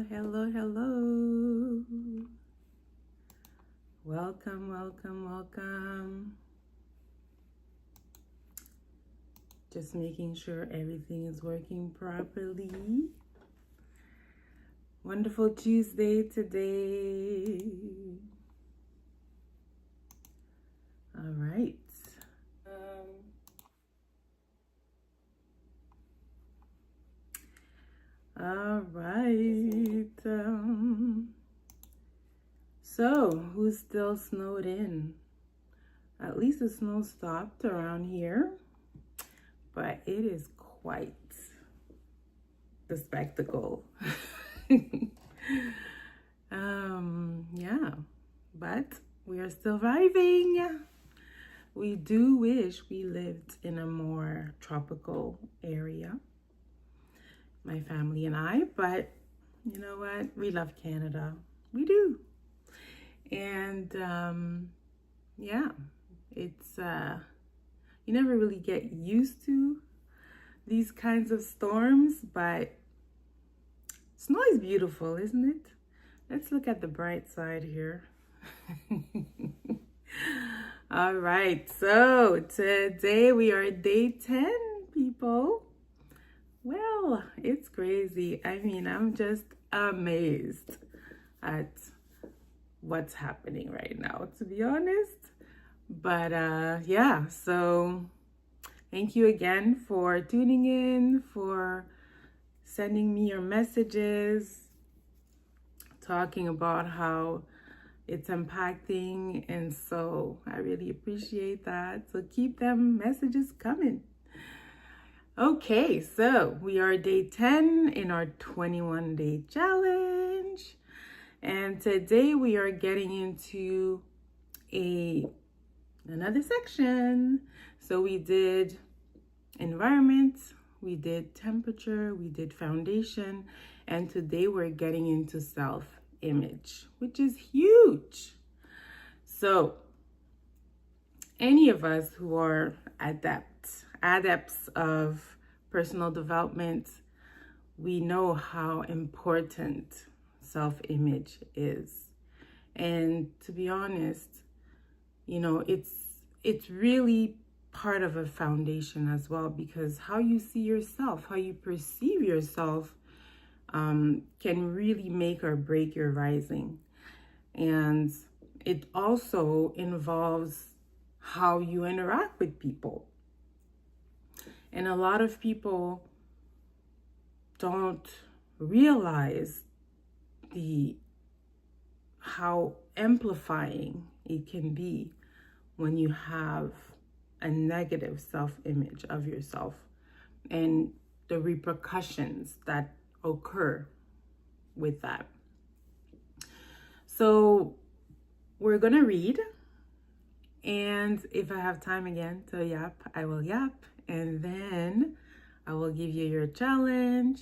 hello, hello. Welcome, welcome, welcome. Just making sure everything is working properly. Wonderful Tuesday today. All right. All right. So, who's still snowed in? At least the snow stopped around here, but it is quite the spectacle. Yeah, but we are surviving. We do wish we lived in a more tropical area, my family and I, but you know what? We love Canada. We do. And yeah, it's you never really get used to these kinds of storms, but snow is beautiful, isn't it? Let's look at the bright side here. All right, so today we are day 10, people. Well, it's crazy. I mean, I'm just amazed at what's happening right now, to be honest. But yeah, so thank you again for tuning in, for sending me your messages, talking about how it's impacting, and so I really appreciate that. So keep them messages coming. Okay, so we are day 10 in our 21-day challenge, and today we are getting into another section. So we did environment, we did temperature, we did foundation, and today we're getting into self-image, which is huge. So any of us who are adepts of personal development, we know how important self-image is. And to be honest, you know, it's really part of a foundation as well, because how you see yourself, how you perceive yourself, can really make or break your rising. And it also involves how you interact with people. And a lot of people don't realize how amplifying it can be when you have a negative self-image of yourself and the repercussions that occur with that. So we're gonna read, and if I have time again to yap, I will yap, and then I will give you your challenge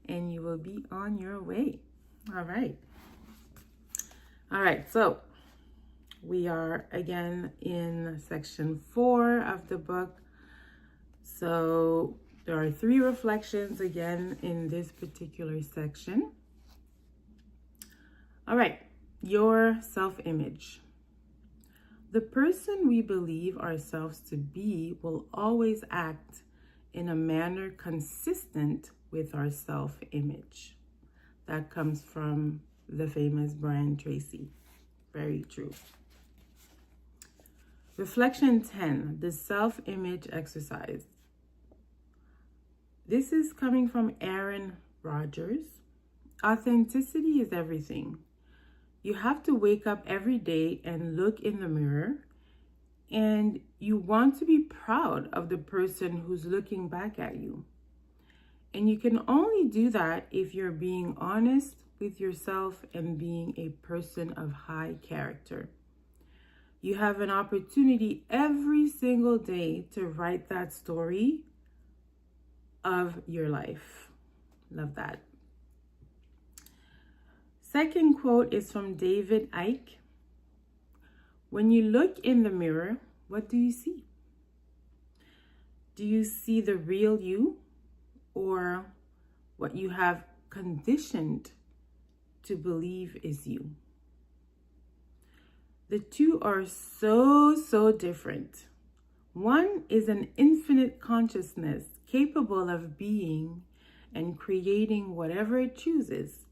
and you will be on your way. All right, so we are again in section 4 of the book. So there are 3 reflections again in this particular section. All right, your self-image. The person we believe ourselves to be will always act in a manner consistent with our self-image. That comes from the famous Brian Tracy. Very true. Reflection 10, the self-image exercise. This is coming from Aaron Rodgers. Authenticity is everything. You have to wake up every day and look in the mirror, and you want to be proud of the person who's looking back at you. And you can only do that if you're being honest with yourself and being a person of high character. You have an opportunity every single day to write that story of your life. Love that. Second quote is from David Icke. When you look in the mirror, what do you see? Do you see the real you, or what you have conditioned to believe is you. The two are so different. One is an infinite consciousness capable of being and creating whatever it chooses.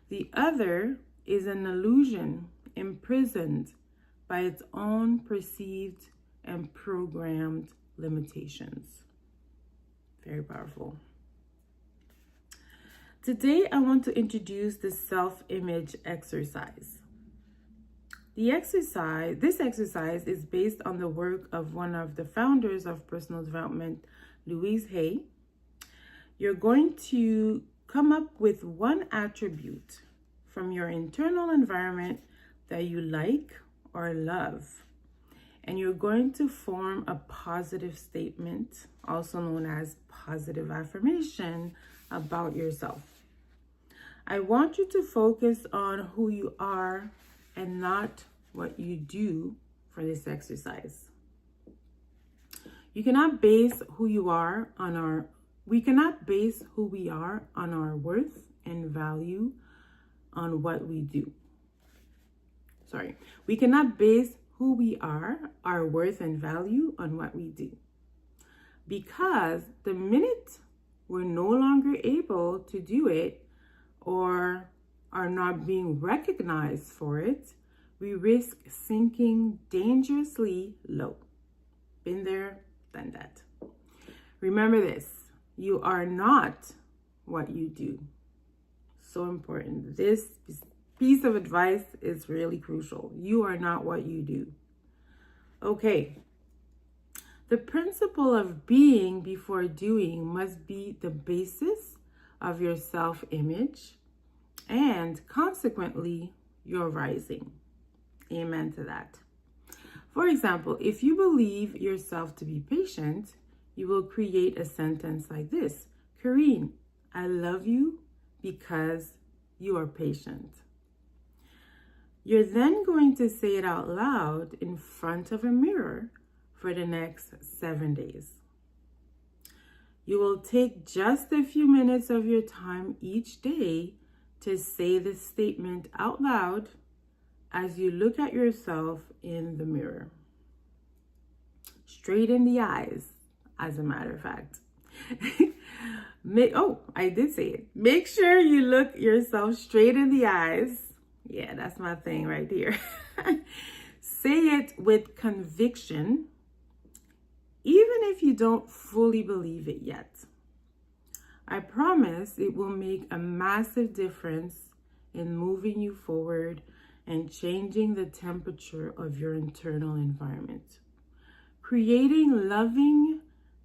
The other is an illusion imprisoned by its own perceived and programmed limitations. Very powerful. Today, I want to introduce the self-image exercise. This exercise is based on the work of one of the founders of personal development, Louise Hay. You're going to come up with one attribute from your internal environment that you like or love. And you're going to form a positive statement, also known as positive affirmation, about yourself. I want you to focus on who you are and not what you do for this exercise. We cannot base who we are on our worth and value on what we do. We cannot base who we are, our worth and value on what we do. Because the minute we're no longer able to do it or are not being recognized for it, we risk sinking dangerously low. Been there, done that. Remember this, you are not what you do. So important. This piece of advice is really crucial. You are not what you do. Okay. The principle of being before doing must be the basis of your self-image and consequently your rising. Amen to that. For example, if you believe yourself to be patient, you will create a sentence like this: Karine, I love you because you are patient. You're then going to say it out loud in front of a mirror for the next 7 days. You will take just a few minutes of your time each day to say this statement out loud as you look at yourself in the mirror. Straight in the eyes, as a matter of fact. I did say it. Make sure you look yourself straight in the eyes. Yeah, that's my thing right here. Say it with conviction, even if you don't fully believe it yet. I promise it will make a massive difference in moving you forward and changing the temperature of your internal environment. Creating loving,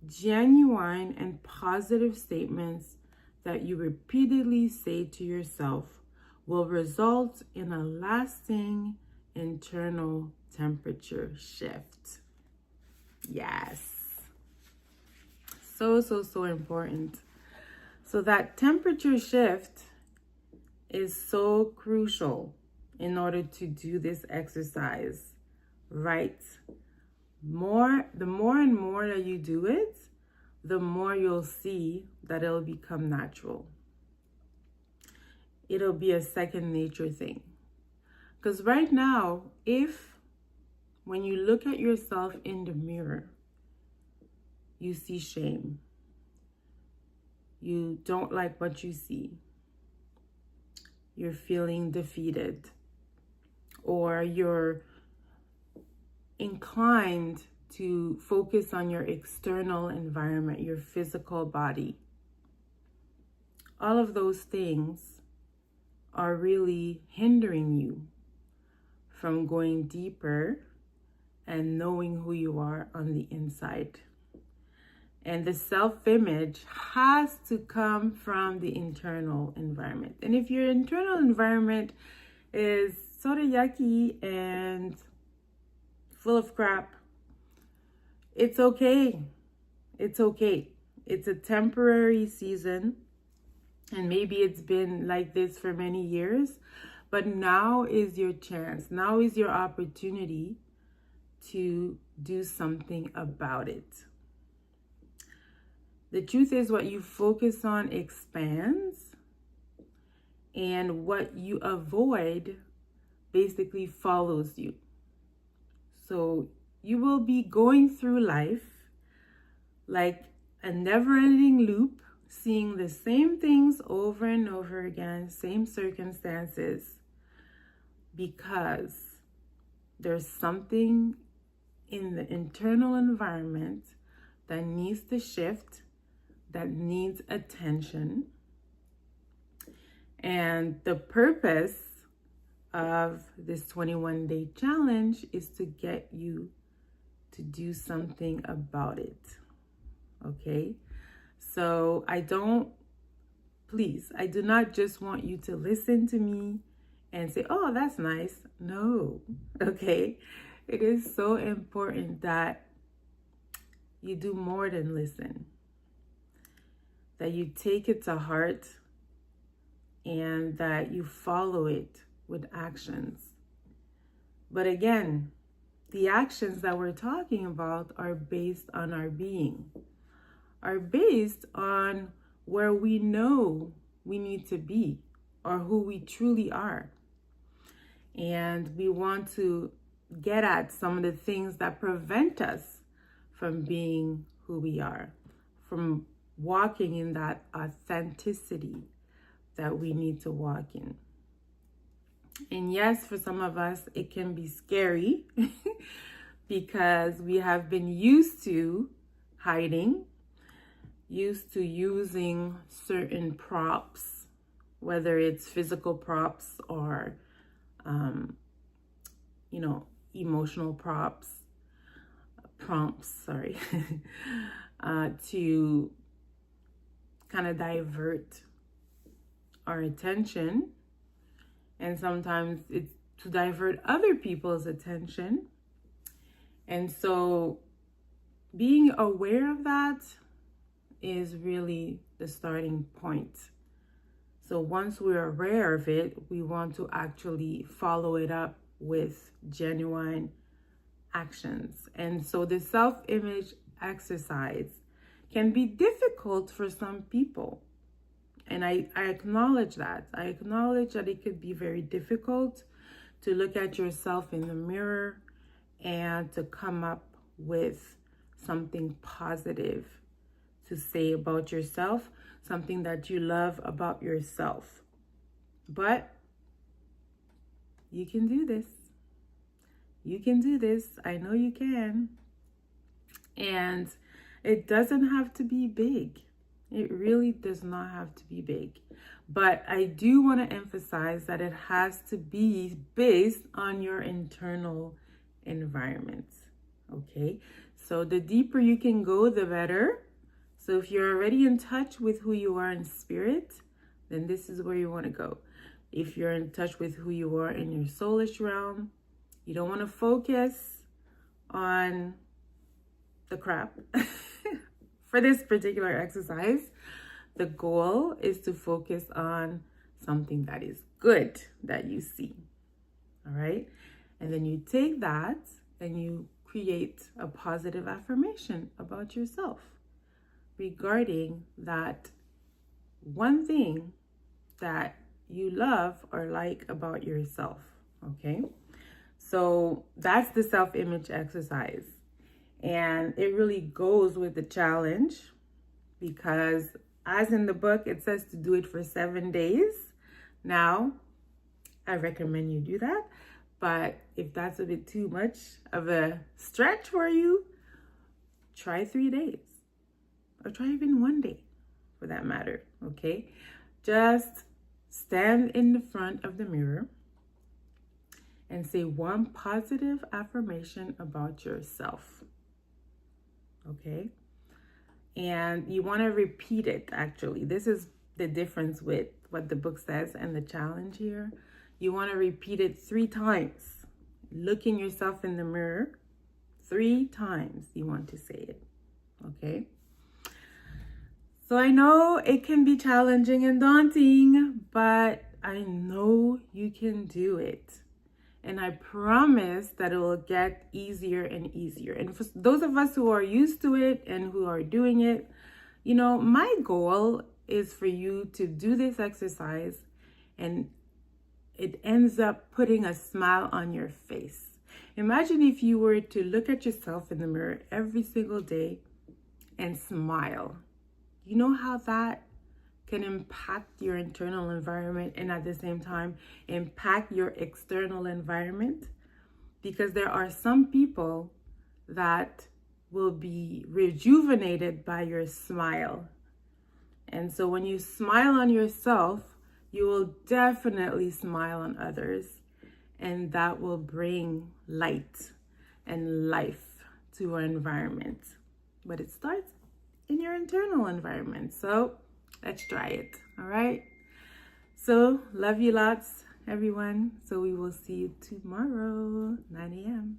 genuine, and positive statements that you repeatedly say to yourself will result in a lasting internal temperature shift. Yes. So important. So that temperature shift is so crucial in order to do this exercise right. The more and more that you do it, the more you'll see that it'll become natural. It'll be a second nature thing. Because right now, when you look at yourself in the mirror, you see shame, you don't like what you see, you're feeling defeated, or you're inclined to focus on your external environment, your physical body. All of those things are really hindering you from going deeper and knowing who you are on the inside. And the self-image has to come from the internal environment. And if your internal environment is sort of yucky and full of crap, it's okay. It's okay. It's a temporary season. And maybe it's been like this for many years. But now is your chance. Now is your opportunity to do something about it. The truth is, what you focus on expands, and what you avoid basically follows you. So you will be going through life like a never-ending loop, seeing the same things over and over again, same circumstances, because there's something in the internal environment that needs to shift, that needs attention. And the purpose of this 21-day challenge is to get you to do something about it. Okay? So I do not just want you to listen to me and say, oh, that's nice. No. Okay? It is so important that you do more than listen, that you take it to heart, and that you follow it with actions. But again, the actions that we're talking about are based on our being, are based on where we know we need to be or who we truly are. And we want to get at some of the things that prevent us from being who we are, from walking in that authenticity that we need to walk in. And yes, for some of us, it can be scary because we have been used to hiding, used to using certain props, whether it's physical props or, emotional prompts, to kind of divert our attention. And sometimes it's to divert other people's attention. And so being aware of that is really the starting point. So once we're aware of it, we want to actually follow it up with genuine actions. And so the self-image exercise can be difficult for some people. And I acknowledge that. I acknowledge that it could be very difficult to look at yourself in the mirror and to come up with something positive to say about yourself, something that you love about yourself. But you can do this. You can do this. I know you can. And it doesn't have to be big. It really does not have to be big. But I do want to emphasize that it has to be based on your internal environment. Okay? So the deeper you can go, the better. So if you're already in touch with who you are in spirit, then this is where you want to go. If you're in touch with who you are in your soulish realm, you don't want to focus on the crap. For this particular exercise, the goal is to focus on something that is good that you see. All right? And then you take that and you create a positive affirmation about yourself regarding that one thing that you love or like about yourself. Okay? So that's the self-image exercise. And it really goes with the challenge because as in the book, it says to do it for 7 days. Now, I recommend you do that. But if that's a bit too much of a stretch for you, try 3 days or try even 1 day for that matter. Okay. Just stand in the front of the mirror and say one positive affirmation about yourself. Okay, and you want to repeat it. Actually, this is the difference with what the book says and the challenge here. You want to repeat it 3 times, looking yourself in the mirror 3 times. You want to say it. Okay, so I know it can be challenging and daunting, but I know you can do it. And I promise that it will get easier and easier. And for those of us who are used to it and who are doing it, my goal is for you to do this exercise and it ends up putting a smile on your face. Imagine if you were to look at yourself in the mirror every single day and smile. You know how that can impact your internal environment and at the same time impact your external environment? Because there are some people that will be rejuvenated by your smile. And so when you smile on yourself, you will definitely smile on others, and that will bring light and life to our environment. But it starts in your internal environment. So let's try it. All right. So love you lots, everyone. So we will see you tomorrow, 9 a.m.